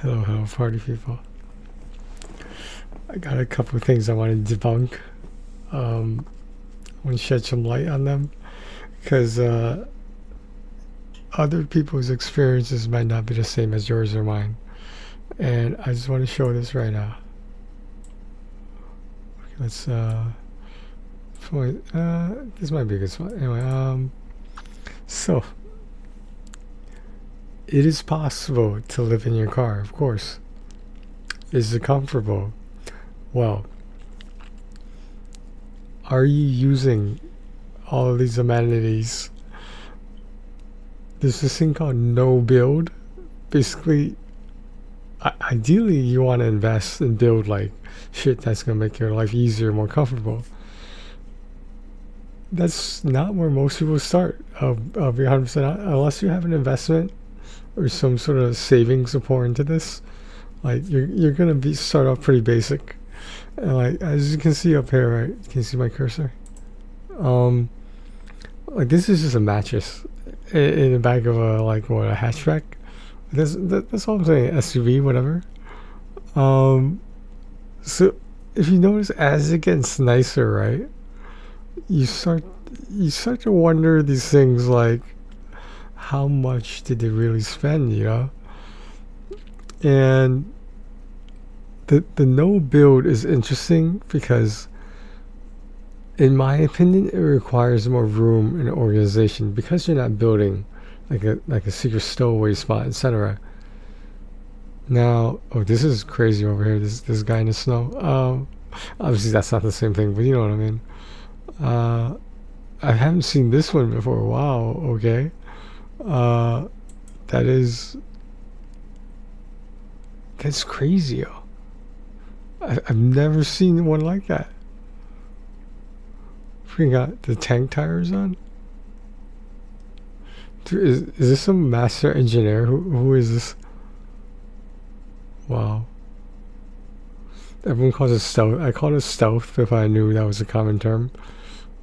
Hello, hello, party people. I got a couple of things I want to debunk. I want to shed some light on them because other people's experiences might not be the same as yours or mine. And I just want to show this right now. Okay, let's this might be a good spot. Anyway, so it is possible to live in your car, of course. Is it comfortable? Well, are you using all of these amenities? There's this thing called no build. Basically, ideally you want to invest and build like shit that's going to make your life easier, more comfortable. That's not where most people start. I'll be 100% unless you have an investment or some sort of savings to pour into this. Like you're gonna start off pretty basic, and like as you can see up here, right? Can you see my cursor? Like this is just a mattress in the back of a a hatchback. That's all I'm saying. SUV, whatever. So if you notice, as it gets nicer, right? You start to wonder these things like, how much did they really spend, you know? And the no build is interesting because, in my opinion, it requires more room and organization because you're not building like a secret stowaway spot, etc. Now, oh, this is crazy over here. This guy in the snow. Obviously that's not the same thing, but you know what I mean. I haven't seen this one before. Wow. Okay. That's crazy, yo. I've never seen one like that. We got the tank tires on. Dude, is this some master engineer? Who is this? Wow. Everyone calls it stealth. I called it stealth if I knew that was a common term.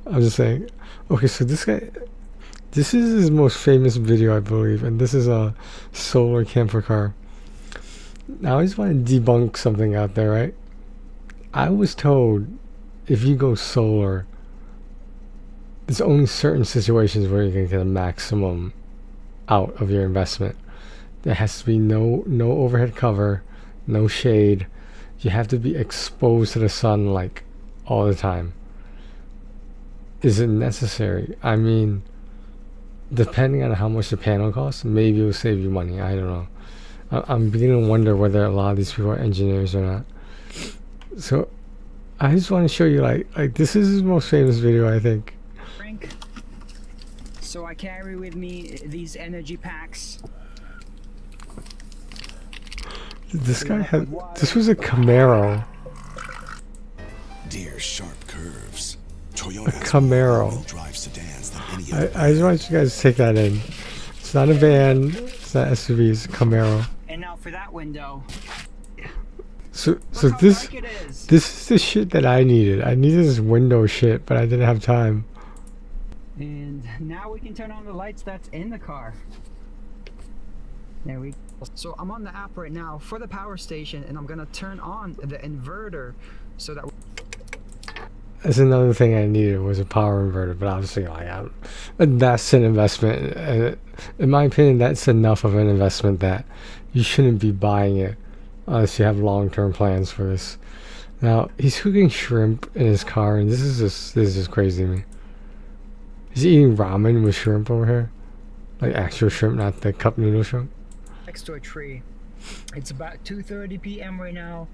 I'm just saying. Okay, so this guy, this is his most famous video, I believe, and this is a solar camper car. Now I just want to debunk something out there, right? I was told if you go solar, there's only certain situations where you can get a maximum out of your investment. There has to be no overhead cover, no shade. You have to be exposed to the sun like all the time. Is it necessary? I mean, depending on how much the panel costs, maybe it will save you money. I don't know. I'm beginning to wonder whether a lot of these people are engineers or not. So I just want to show you like this is his most famous video, I think. So I carry with me these energy packs. This guy had, this was a Camaro. Dear sharp curves. A Camaro. I just want you guys to take that in. It's not a van, it's not SUV, it's a Camaro. And now for that window. So this is the shit that I needed. I needed this window shit, but I didn't have time. And now we can turn on the lights that's in the car. There we go. So I'm on the app right now for the power station, and I'm gonna turn on the inverter so that That's another thing I needed, was a power inverter, but obviously that's an investment. In my opinion, that's enough of an investment that you shouldn't be buying it unless you have long-term plans for this. Now he's cooking shrimp in his car, and this is just crazy to me. He's eating ramen with shrimp over here, like actual shrimp, not the cup noodle shrimp. next to a tree. It's about 2:30 p.m. right now,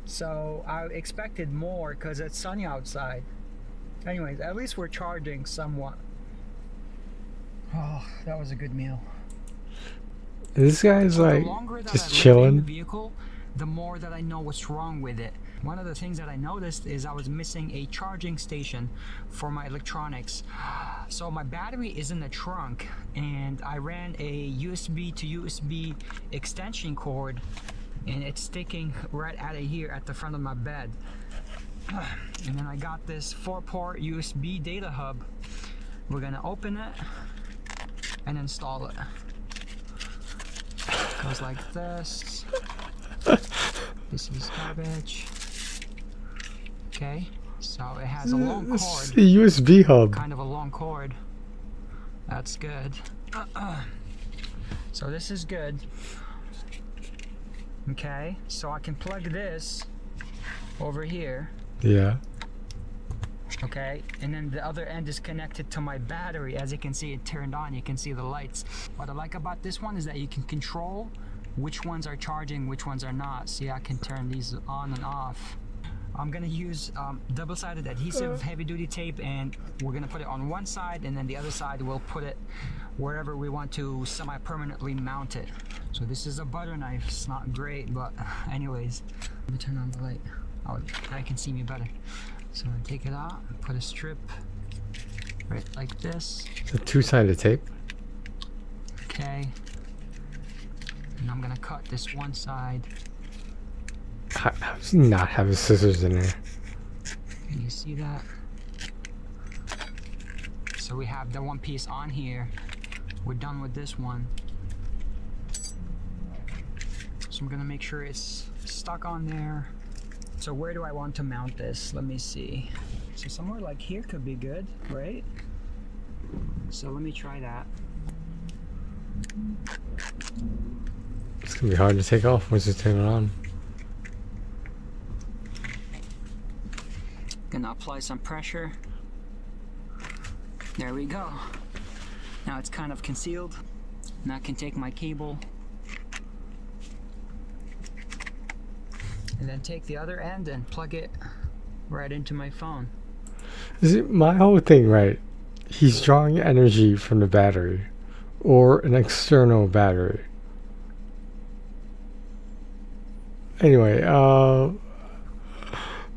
so I expected more because it's sunny outside. Anyways, at least we're charging somewhat. Oh, that was a good meal. This guy's So like the longer that just I live in chilling. the vehicle, the more that I know what's wrong with it. One of the things that I noticed is I was missing a charging station for my electronics. So my battery is in the trunk, and I ran a USB to USB extension cord, and it's sticking right out of here at the front of my bed. And then I got this 4-port USB data hub. We're gonna open it and install it. Goes like this. This is garbage. Okay, so it has a long It's cord. a USB hub. Kind of a long cord. That's good. So this is good. Okay, so I can plug this over here. Yeah. Okay, and then the other end is connected to my battery. As you can see, it turned on. You can see the lights. What I like about this one is that you can control which ones are charging, which ones are not. See, I can turn these on and off. I'm gonna use double-sided adhesive heavy-duty tape, and we're gonna put it on one side, and then the other side we'll put it wherever we want to semi-permanently mount it. So this is a butter knife. It's not great, but anyways, let me turn on the light. Oh, I can see me better. So I take it out and put a strip right like this. It's a two-sided tape. Okay. And I'm gonna cut this one side. How does he not have his scissors in there? Can you see that? So we have the one piece on here. We're done with this one. So I'm gonna make sure it's stuck on there. So where do I want to mount this? Let me see. So somewhere like here could be good, right? So let me try that. It's gonna be hard to take off once you turn it on. Gonna apply some pressure. There we go. Now it's kind of concealed. Now I can take my cable and then take the other end and plug it right into my phone. See, my whole thing, right? He's drawing energy from the battery or an external battery. Anyway,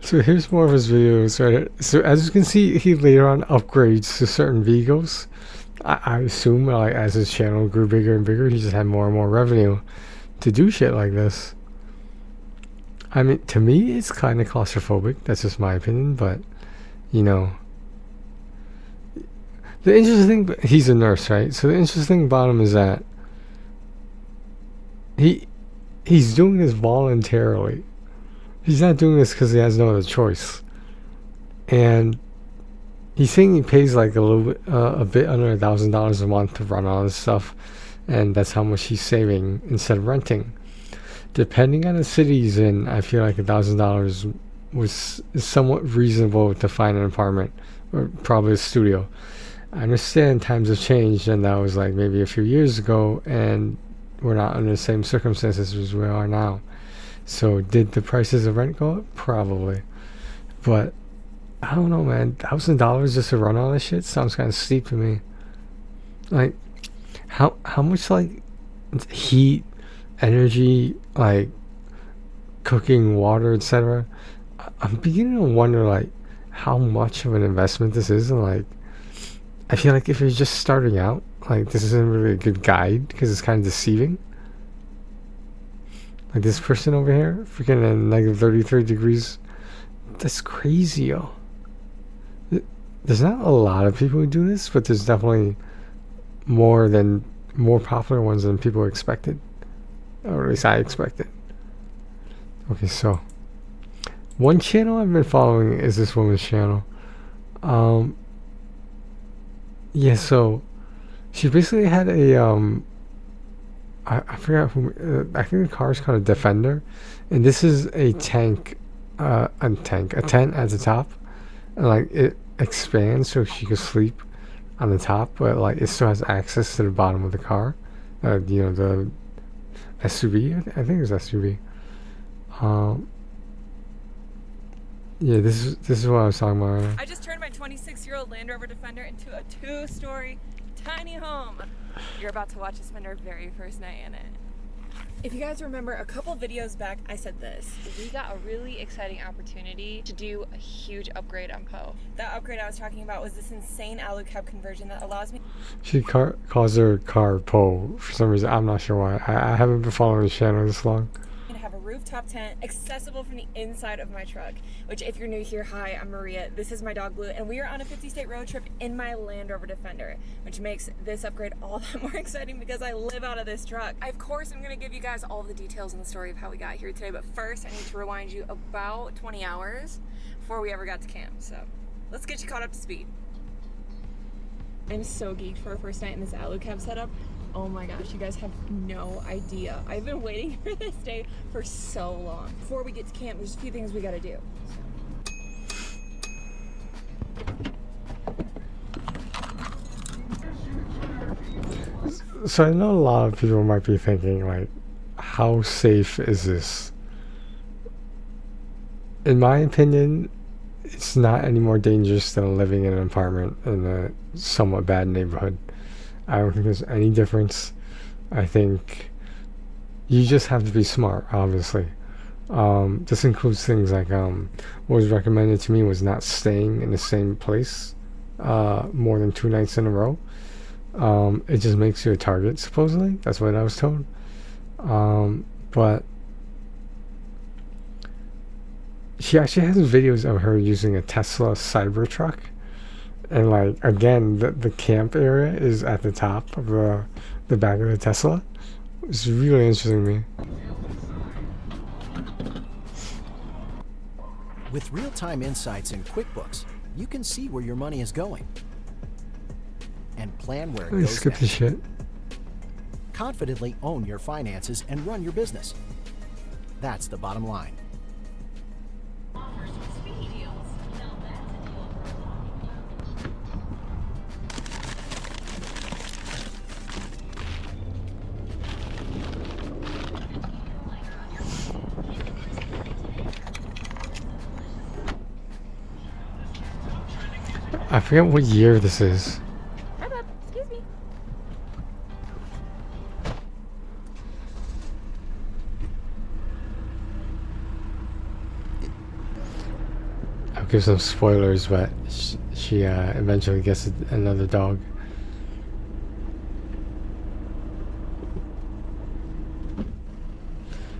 so here's more of his videos, right? So as you can see, he later on upgrades to certain vehicles. I assume, like, as his channel grew bigger and bigger, he just had more and more revenue to do shit like this. I mean, to me, it's kind of claustrophobic. That's just my opinion, but, you know. The interesting thing, he's a nurse, right? So the interesting thing about him is that he's doing this voluntarily. He's not doing this because he has no other choice. And he's saying he pays like a bit under $1,000 a month to run all this stuff, and that's how much he's saving instead of renting. Depending on the city he's in, I feel like $1,000 is somewhat reasonable to find an apartment or probably a studio. I understand times have changed, and that was like maybe a few years ago, and we're not under the same circumstances as we are now. So did the prices of rent go up? Probably. But I don't know, man. $1,000 just to run all this shit sounds kind of steep to me. Like, how much like heat, energy, like cooking, water, etc. I'm beginning to wonder like how much of an investment this is, and like I feel like if you're just starting out, like this isn't really a good guide because it's kind of deceiving. Like this person over here, freaking at -33 degrees. That's crazy, yo. There's not a lot of people who do this, but there's definitely more popular ones than people expected. Or at least I expected. Okay, so one channel I've been following is this woman's channel. Yeah, so she basically had a I forgot who. I think the car is called a Defender, and this is a tank, a tent at the top, and like it expands so she could sleep on the top, but like it still has access to the bottom of the car. You know, the SUV. I think it's SUV. Yeah, this is what I was talking about. I just turned my 26-year-old Land Rover Defender into a 2-story tiny home. You're about to watch us spend our very first night in it. If you guys remember a couple videos back, I said this. We got a really exciting opportunity to do a huge upgrade on Poe. That upgrade I was talking about was this insane alu cab conversion that allows me She calls her car Poe for some reason. I'm not sure why. I haven't been following the channel this long. to have a roof rooftop tent accessible from the inside of my truck, which if you're new here, hi, I'm Maria. This is my dog Blue, and we are on a 50-state road trip in my Land Rover Defender, which makes this upgrade all that more exciting because I live out of this truck. I, of course, am going to give you guys all the details in the story of how we got here today, but first I need to rewind you about 20 hours before we ever got to camp. So let's get you caught up to speed. I'm so geeked for our first night in this alu cab setup. Oh my gosh, you guys have no idea. I've been waiting for this day for so long. Before we get to camp, there's a few things we gotta do. So I know a lot of people might be thinking, like, how safe is this? In my opinion, it's not any more dangerous than living in an apartment in a somewhat bad neighborhood. I don't think there's any difference. I think you just have to be smart, obviously. This includes things like what was recommended to me was not staying in the same place more than 2 nights in a row. It just makes you a target, supposedly. That's what I was told. But she actually has videos of her using a Tesla Cybertruck. And like, again, the camp area is at the top of the back of the Tesla. It's really interesting to me. With real-time insights in QuickBooks, you can see where your money is going and plan where it goes Skip next. the shit. Confidently own your finances and run your business. That's the bottom line. I forget what year this is. Hi, bub. Excuse me. I'll give some spoilers, but she eventually gets another dog.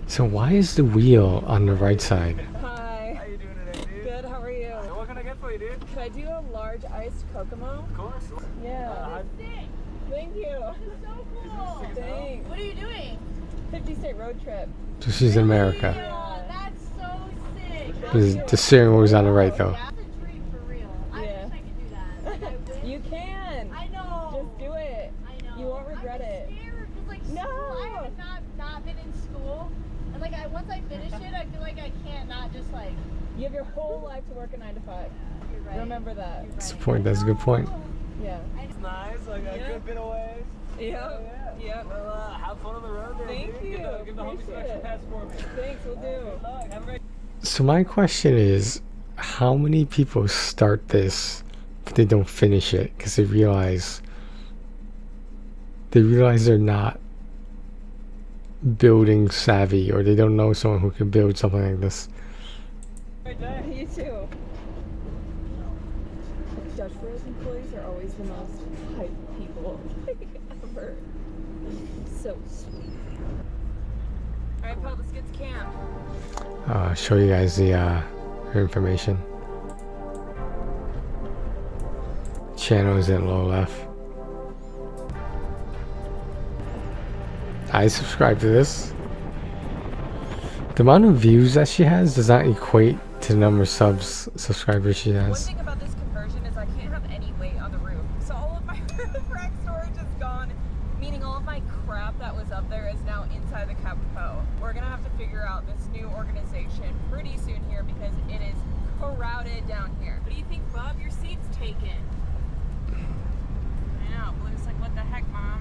So why is the wheel on the right side? Hi. How you doing today, dude? Good, how are you? What can I get for you, dude? Could I do a large iced Kokomo? Of course. Yeah. Thank you. So cool. Thanks. What are you doing? 50-state road trip. So she's in America. Oh, that's so sick. The steering wheel's on the right though. That's a dream for real. I Yeah. wish I could do that. Like, I wish. You can. I know. Just do it. I know. You won't regret it. I'm scared because like No. school, I have not been in school, and like once I finish it, I feel like I can't not just like. You have your whole life to work a 9 to 5. You're right. Remember that. You're That's right. the point. That's a good point. Yeah. It's nice, like a Yeah. good bit of ways. Yep. Yep. Well, have fun on the road there, Thank dude. you. Give the homies some Appreciate extra it. pass for me. Thanks, we'll do. Good luck. Have a great So my question is, how many people start this but they don't finish it because they realize they're not building savvy, or they don't know someone who can build something like this? day. You too. Dutch Bros employees are always the most hype people ever. So sweet. Alright, Paul, let's get to camp. I'll show you guys the her information. Channel is in low left. I subscribe to this. The amount of views that she has does not equate to the number of subscribers she One has. thing about this conversion is I can't have any weight on the roof. So all of my roof rack storage is gone, meaning all of my crap that was up there is now inside the capo. We're gonna have to figure out this new organization pretty soon here because it is crowded down here. What do you think, Bob? Your seat's taken. I know, Blue's like, what the heck, Mom?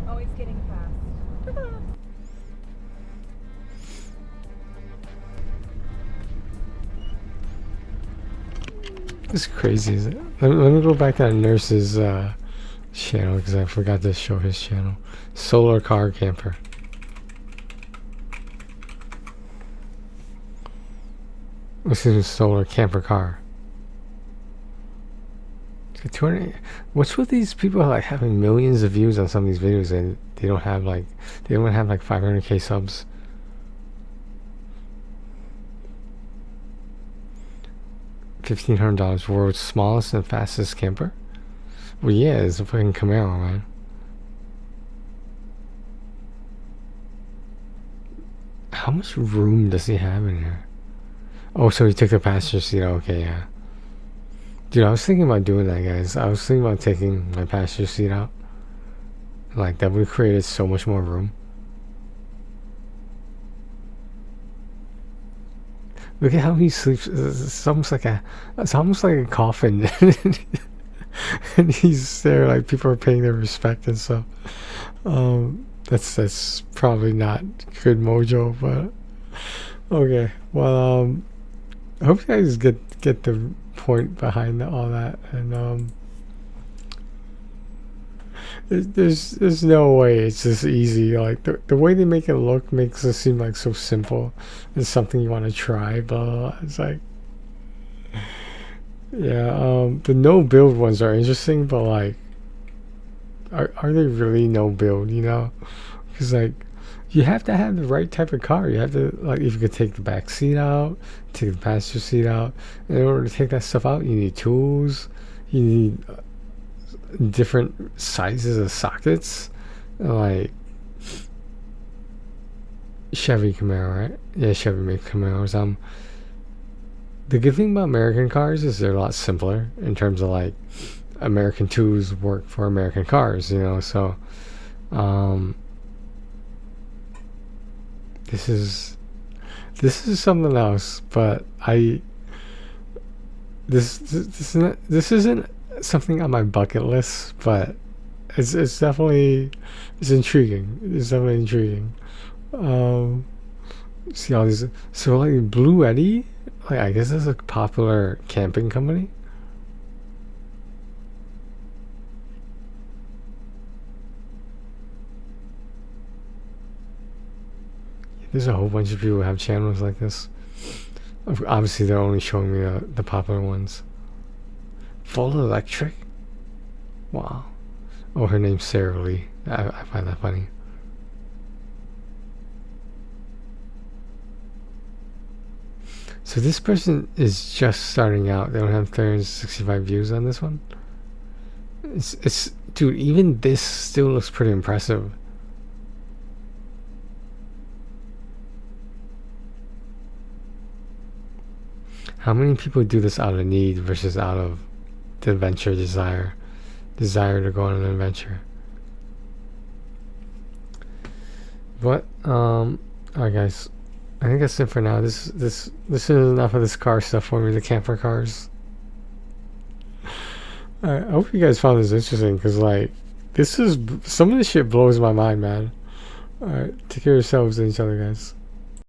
Oh, it's getting fast. It's crazy, is it? Let me go back to that nurse's channel because I forgot to show his channel. Solar car camper. This is a solar camper car. 200. What's with these people like having millions of views on some of these videos and they don't have like 500k subs? $1,500. World's smallest and fastest camper. Well, yeah, it's a fucking Camaro, man. How much room does he have in here? Oh, so he took the passenger seat. Okay, yeah. Dude, I was thinking about doing that, guys. I was thinking about taking my passenger seat out. Like, that would have created so much more room. Look at how he sleeps. It's almost like a coffin. And he's there, like, people are paying their respect and stuff. That's probably not good mojo, but okay. Well, I hope you guys get the point behind all that, and there's no way it's just easy. Like the way they make it look makes it seem like so simple. It's something you want to try, but it's like, yeah. The no build ones are interesting, but like, are they really no build? You know, because like, you have to have the right type of car. You have to, like, if you could take the back seat out, take the passenger seat out. In order to take that stuff out, you need tools. You need different sizes of sockets. Like Chevy Camaro, right? Yeah, Chevy makes Camaros. The good thing about American cars is they're a lot simpler in terms of like American tools work for American cars. You know, so This is something else, but this isn't something on my bucket list, but it's definitely intriguing. It's definitely intriguing. See all these. So like Blue Eddy, like I guess that's a popular camping company. There's a whole bunch of people who have channels like this. Obviously, they're only showing me the popular ones. Full electric? Wow. Oh, her name's Sarah Lee. I find that funny. So this person is just starting out. They don't have 365 views on this one. It's dude, even this still looks pretty impressive. How many people do this out of need versus out of the adventure desire to go on an adventure? But alright guys, I think that's it for now. This is enough of this car stuff for me, the camper cars. Alright, I hope you guys found this interesting, because like some of this shit blows my mind, man. Alright, take care of yourselves and each other, guys.